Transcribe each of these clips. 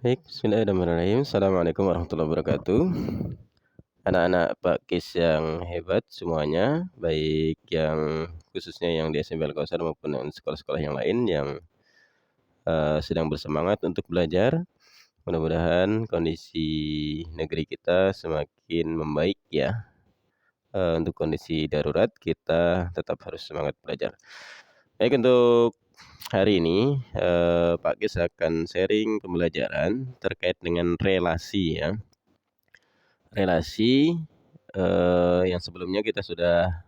Baik, bismillahirrahmanirrahim. Assalamualaikum warahmatullahi wabarakatuh. Anak-anak Pak Kis yang hebat semuanya, baik yang khususnya yang di SMP Al-Kausar maupun yang sekolah-sekolah yang lain yang sedang bersemangat untuk belajar. Mudah-mudahan kondisi negeri kita semakin membaik ya. Untuk kondisi darurat kita tetap harus semangat belajar. Baik, untuk hari ini Pak Kis akan sharing pembelajaran terkait dengan relasi ya. Relasi yang sebelumnya kita sudah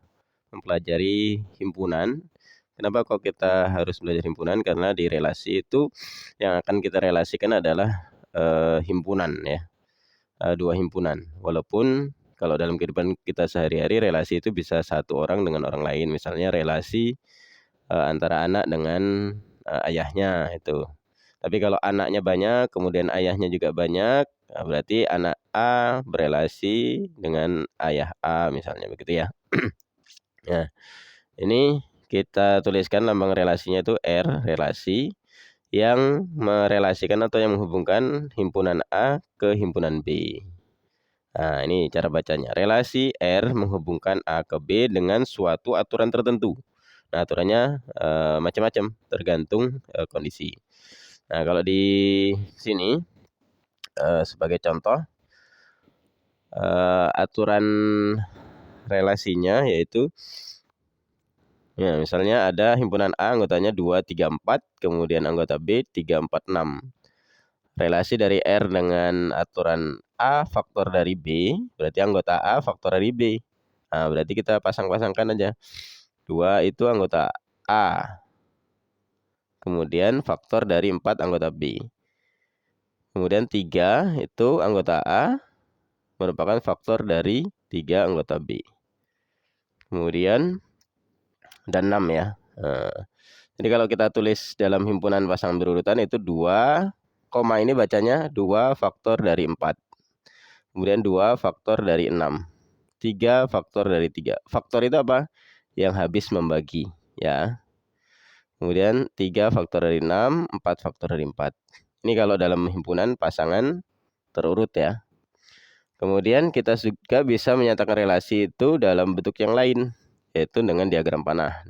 mempelajari himpunan. Kenapa kok kita harus belajar himpunan? Karena di relasi itu yang akan kita relasikan adalah himpunan ya, dua himpunan. Walaupun kalau dalam kehidupan kita sehari-hari relasi itu bisa satu orang dengan orang lain. Misalnya relasi antara anak dengan ayahnya itu. Tapi kalau anaknya banyak, kemudian ayahnya juga banyak, berarti anak A berelasi dengan ayah A misalnya begitu ya. Nah, ini kita tuliskan lambang relasinya itu R, relasi yang merelasikan atau yang menghubungkan himpunan A ke himpunan B. Nah, ini cara bacanya. Relasi R menghubungkan A ke B dengan suatu aturan tertentu. Nah, aturannya macam-macam, tergantung kondisi. Nah, kalau di sini sebagai contoh aturan relasinya yaitu ya, misalnya ada himpunan A anggotanya 2, 3, 4, kemudian anggota B 3, 4, 6. Relasi dari R dengan aturan A faktor dari B, berarti anggota A faktor dari B. Nah, berarti kita pasang-pasangkan aja. 2 itu anggota A. Kemudian faktor dari 4 anggota B. Kemudian 3 itu anggota A merupakan faktor dari 3 anggota B. Kemudian dan 6 ya. Jadi kalau kita tulis dalam himpunan pasangan berurutan itu 2, koma ini bacanya 2 faktor dari 4. Kemudian 2 faktor dari 6. 3 faktor dari 3. Faktor itu apa? Yang habis membagi ya. Kemudian 3 faktor dari 6, 4 faktor dari 4. Ini kalau dalam himpunan pasangan terurut ya. Kemudian kita juga bisa menyatakan relasi itu dalam bentuk yang lain, yaitu dengan diagram panah.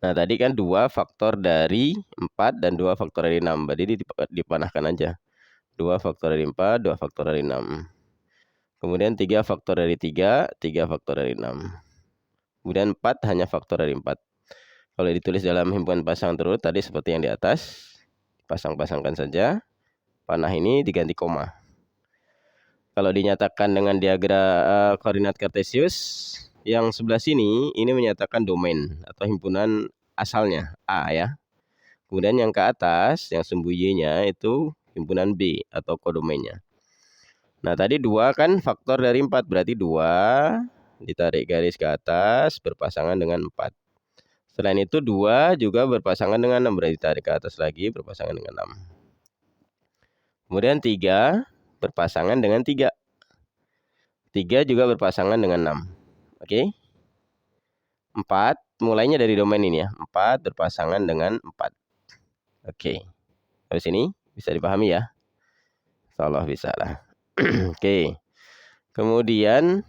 Nah, tadi kan 2 faktor dari 4 dan 2 faktor dari 6. Jadi dipanahkan aja. 2 faktor dari 4, 2 faktor dari 6. Kemudian 3 faktor dari 3, 3 faktor dari 6. Kemudian 4 hanya faktor dari 4. Kalau ditulis dalam himpunan pasangan terurut tadi seperti yang di atas, pasang-pasangkan saja. Panah ini diganti koma. Kalau dinyatakan dengan diagram koordinat kartesius, yang sebelah sini ini menyatakan domain atau himpunan asalnya A ya. Kemudian yang ke atas, yang sumbu Y-nya itu himpunan B atau kodomainnya. Nah, tadi 2 kan faktor dari 4, berarti 2 ditarik garis ke atas berpasangan dengan 4. Selain itu 2 juga berpasangan dengan 6, berarti ditarik ke atas lagi berpasangan dengan 6. Kemudian 3 berpasangan dengan 3. 3 juga berpasangan dengan 6. Oke. 4 mulainya dari domain ini ya. 4 berpasangan dengan 4. Oke. Habis ini bisa dipahami ya. Insyaallah bisa lah. Oke. Kemudian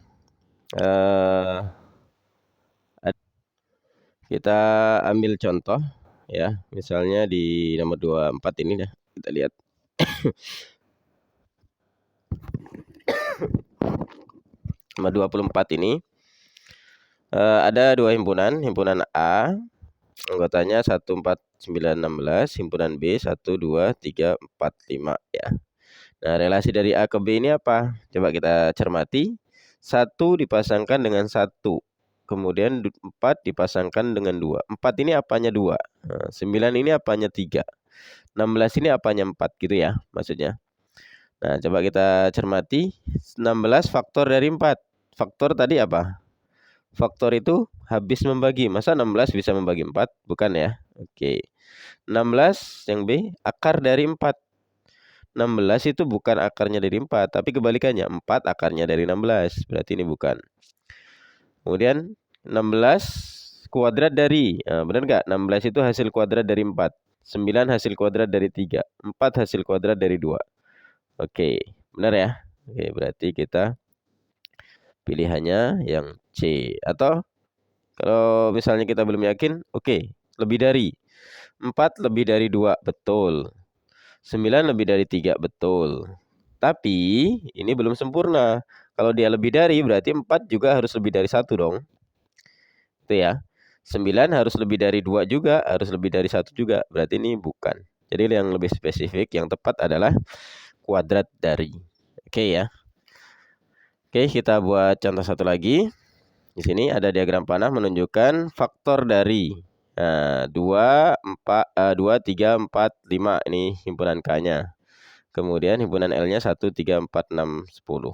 kita ambil contoh ya. Misalnya di nomor 24 ini dah kita lihat. Nomor 24 ini ada dua himpunan. Himpunan A anggotanya 1, 4, 9, 16. Himpunan B 1, 2, 3, 4, 5 ya. Nah, relasi dari A ke B ini apa? Coba kita cermati. 1 dipasangkan dengan 1. Kemudian 4 dipasangkan dengan 2. 4 ini apanya 2? 9 ini apanya 3? 16 ini apanya 4 gitu ya maksudnya. Nah, coba kita cermati. 16 faktor dari 4. Faktor tadi apa? Faktor itu habis membagi. Masa 16 bisa membagi 4? Bukan ya. Oke. 16 yang B akar dari 4. 16 itu bukan akarnya dari 4, tapi kebalikannya. 4 akarnya dari 16. Berarti ini bukan. Kemudian 16 kuadrat dari. Nah, benar nggak? 16 itu hasil kuadrat dari 4. 9 hasil kuadrat dari 3, 4 hasil kuadrat dari 2. Oke, benar ya? Oke, berarti kita pilihannya yang C. Atau kalau misalnya kita belum yakin, oke, lebih dari 4 lebih dari 2, betul. 9 lebih dari 3, betul. Tapi ini belum sempurna. Kalau dia lebih dari, berarti 4 juga harus lebih dari 1 dong. Itu ya. 9 harus lebih dari 2 juga, harus lebih dari 1 juga. Berarti ini bukan. Jadi yang lebih spesifik, yang tepat adalah kuadrat dari. Oke ya. Oke, kita buat contoh satu lagi. Di sini ada diagram panah menunjukkan faktor dari 2, 3, 4, 5. Ini himpunan K-nya. Kemudian himpunan L-nya 1, 3, 4, 6, 10.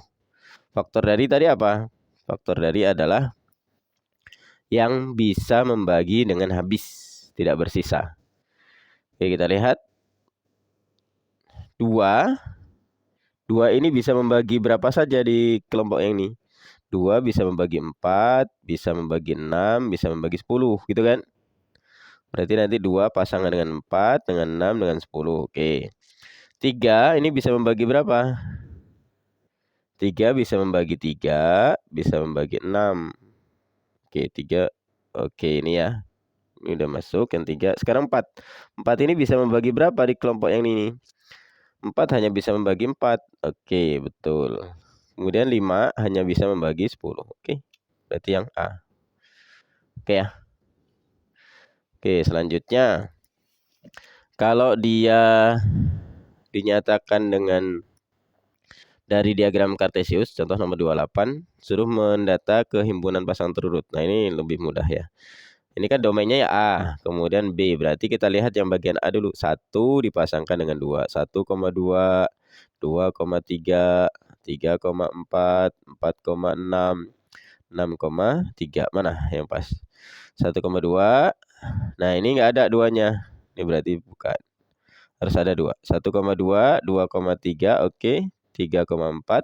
Faktor dari tadi apa? Faktor dari adalah yang bisa membagi dengan habis, tidak bersisa. Oke, kita lihat. 2 ini bisa membagi berapa saja di kelompok yang ini. 2 bisa membagi 4, bisa membagi 6, bisa membagi 10, gitu kan? Berarti nanti 2 pasangan dengan 4, dengan 6, dengan 10. Oke. 3 ini bisa membagi berapa? 3 bisa membagi 3, bisa membagi 6. Oke, 3. Oke, ini ya. Ini udah masuk yang 3. Sekarang 4. 4 ini bisa membagi berapa di kelompok yang ini? 4 hanya bisa membagi 4. Oke, betul. Kemudian 5 hanya bisa membagi 10. Oke. Berarti yang A. Oke ya. Oke, selanjutnya. Kalau dia dinyatakan dengan dari diagram Kartesius, contoh nomor 28, suruh mendata ke himpunan pasang terurut. Nah, ini lebih mudah ya. Ini kan domainnya ya A, kemudian B. Berarti kita lihat yang bagian A dulu. 1 dipasangkan dengan 2. 1,2, 2,3, 3,4, 4,6, 6,3. Mana yang pas? 1,2. Nah, ini nggak ada 2-nya. Ini berarti bukan. Harus ada 2. 1,2, 2,3, oke. 3,4,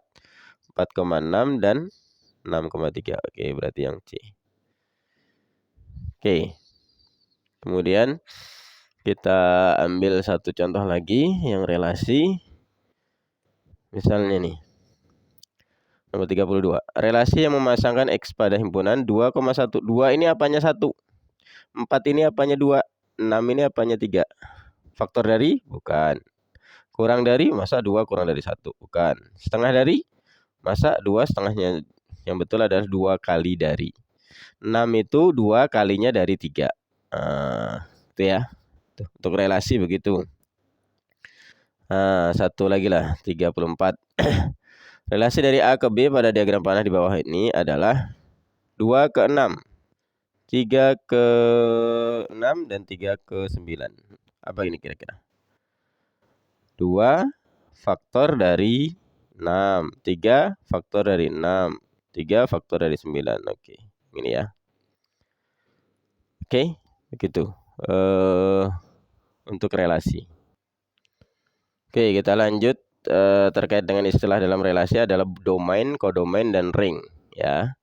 4,6, dan 6,3. Oke, berarti yang C. Oke. Kemudian kita ambil satu contoh lagi yang relasi. Misalnya nih. Nomor 32. Relasi yang memasangkan X pada himpunan 2,1. 2 ini apanya 1? 4 ini apanya 2? 6 ini apanya 3? Faktor dari? Bukan. Kurang dari? Masa 2 kurang dari 1? Bukan. Setengah dari? Masa 2 setengahnya? Yang betul adalah 2 kali dari. 6 itu 2 kalinya dari 3. Itu ya. Untuk relasi begitu. Satu lagi lah. 34. Relasi dari A ke B pada diagram panah di bawah ini adalah 2 ke 6. 3 ke 6 dan 3 ke 9. Apa ini kira-kira? 2 faktor dari 6. 3 faktor dari 6. 3 faktor dari 9. Oke. Ini ya. Oke. Begitu. Untuk relasi. Oke, kita lanjut. Terkait dengan istilah dalam relasi adalah domain, kodomain, dan ring. Ya.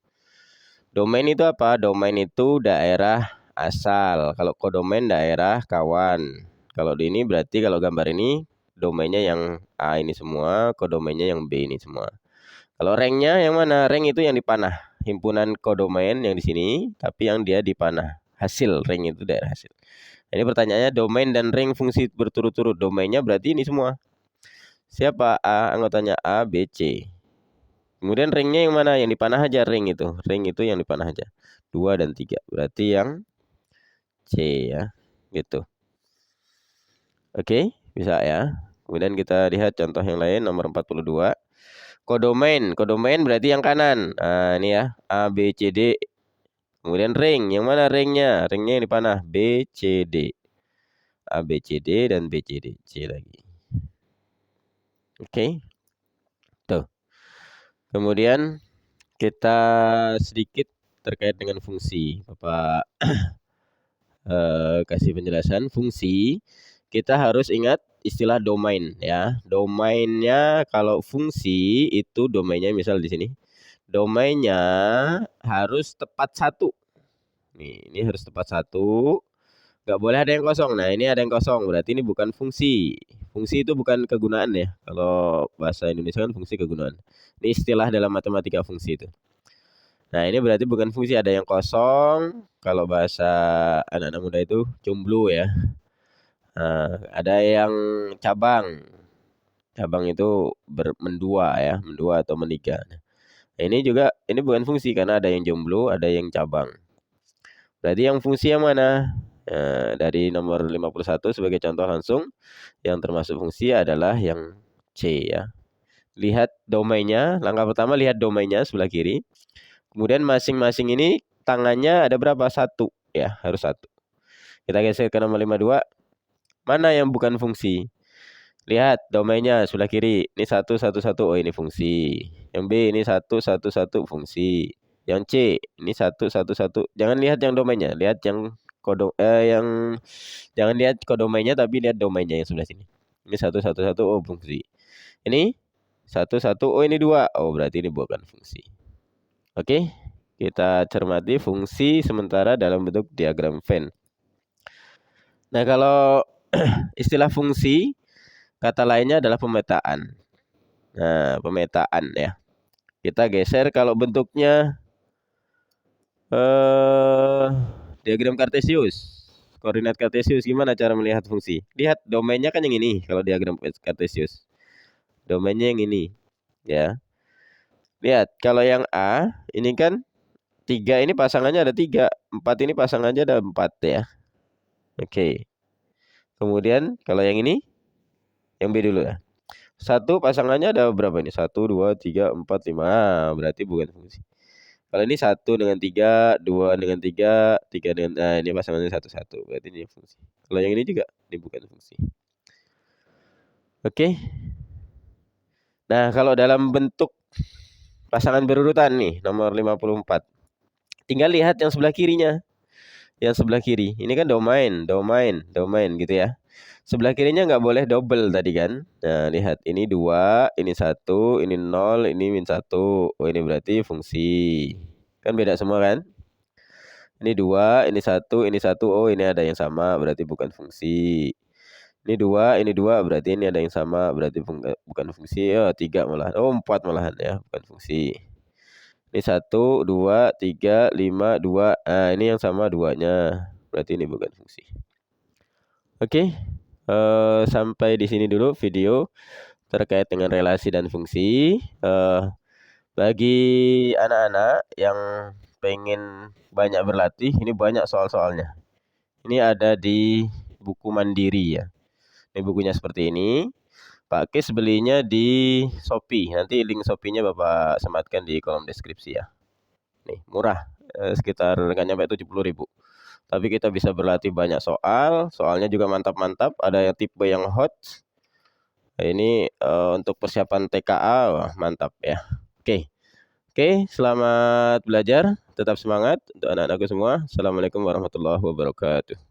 Domain itu apa? Domain itu daerah asal. Kalau kodomain daerah kawan. Kalau di ini berarti kalau gambar ini domainnya yang A ini semua, kodomainnya yang B ini semua. Kalau ranknya yang mana? Rank itu yang dipanah. Himpunan kodomain yang di sini, tapi yang dia dipanah. Hasil, rank itu daerah hasil. Ini pertanyaannya domain dan rank fungsi berturut-turut. Domainnya berarti ini semua. Siapa? A, anggotanya A, B, C. Kemudian ringnya yang mana? Yang dipanah aja ring itu. Ring itu yang dipanah aja. 2 dan 3. Berarti yang C ya. Gitu. Oke, bisa ya. Kemudian kita lihat contoh yang lain nomor 42. Kodomain. Kodomain berarti yang kanan. Nah, ini ya. A, B, C, D. Kemudian ring. Yang mana ringnya? Ringnya yang dipanah. B, C, D. A, B, C, D, dan B, C, D. C lagi. Oke. Tuh. Kemudian kita sedikit terkait dengan fungsi. Bapak kasih penjelasan fungsi. Kita harus ingat istilah domain ya. Domainnya kalau fungsi itu domainnya misal di sini. Domainnya harus tepat 1. Nih, ini harus tepat 1. Nggak boleh ada yang kosong. Nah, ini ada yang kosong, berarti ini bukan fungsi. Fungsi itu bukan kegunaan ya. Kalau bahasa Indonesia kan fungsi kegunaan. Ini istilah dalam matematika fungsi itu. Nah, ini berarti bukan fungsi, ada yang kosong. Kalau bahasa anak-anak muda itu jomblo ya. Nah, ada yang cabang. Cabang itu mendua ya, mendua atau meniga. Nah, ini juga ini bukan fungsi karena ada yang jomblo, ada yang cabang. Berarti yang fungsi yang mana? Dari nomor 51 sebagai contoh langsung, yang termasuk fungsi adalah yang C ya. Lihat domainnya, langkah pertama lihat domainnya sebelah kiri. Kemudian masing-masing ini tangannya ada berapa? Satu ya, harus satu. Kita geser ke nomor 52. Mana yang bukan fungsi? Lihat domainnya sebelah kiri. Ini 111. Oh, ini fungsi. Yang B ini 111 fungsi. Yang C ini 111. Jangan lihat yang domainnya, lihat yang yang jangan lihat kodomainnya tapi lihat domainnya yang sebelah sini. Ini 111. Oh, fungsi. Ini 11. Oh, ini 2. Oh, berarti ini bukan fungsi. Oke. Kita cermati fungsi sementara dalam bentuk diagram Venn. Nah, kalau istilah fungsi, kata lainnya adalah pemetaan. Nah, pemetaan ya. Kita geser kalau bentuknya diagram kartesius. Koordinat kartesius gimana cara melihat fungsi? Lihat domainnya kan yang ini kalau diagram kartesius. Domainnya yang ini. Ya. Lihat kalau yang A ini kan 3 ini pasangannya ada 3, 4 ini pasangannya ada 4 ya. Oke. Kemudian kalau yang ini, yang B dulu ya. 1 pasangannya ada berapa ini? 1, 2, 3, 4, 5. Berarti bukan fungsi. Kalau ini 1 dengan 3, 2 dengan 3, 3 dengan, nah ini pasangannya 1, 1. Berarti ini fungsi. Kalau yang ini juga, ini bukan fungsi. Oke. Nah, kalau dalam bentuk pasangan berurutan nih, nomor 54. Tinggal lihat yang sebelah kirinya. Yang sebelah kiri. Ini kan domain gitu ya. Sebelah kirinya nggak boleh double tadi kan. Nah, lihat. Ini 2, ini 1, ini 0, ini min 1. Oh, ini berarti fungsi. Kan beda semua kan? Ini 2, ini 1, ini 1. Oh, ini ada yang sama, berarti bukan fungsi. Ini 2, ini 2, berarti ini ada yang sama, berarti bukan fungsi. Oh, 3 malahan. Oh, 4 malahan ya, bukan fungsi. Ini 1, 2, 3, 5, 2. Nah, ini yang sama 2-nya. Berarti ini bukan fungsi. Oke. Sampai di sini dulu video terkait dengan relasi dan fungsi. Bagi anak-anak yang pengen banyak berlatih, ini banyak soal-soalnya. Ini ada di buku Mandiri ya. Ini bukunya seperti ini. Pak Kis belinya di Shopee. Nanti link Shopee-nya Bapak sematkan di kolom deskripsi ya. Nih, murah. Sekitar nggak nyampe 70.000. Tapi kita bisa berlatih banyak soal. Soalnya juga mantap-mantap. Ada yang tipe yang hot. Ini untuk persiapan TKA, wah, mantap ya. Oke. Oke, selamat belajar. Tetap semangat untuk anak-anakku semua. Assalamualaikum warahmatullahi wabarakatuh.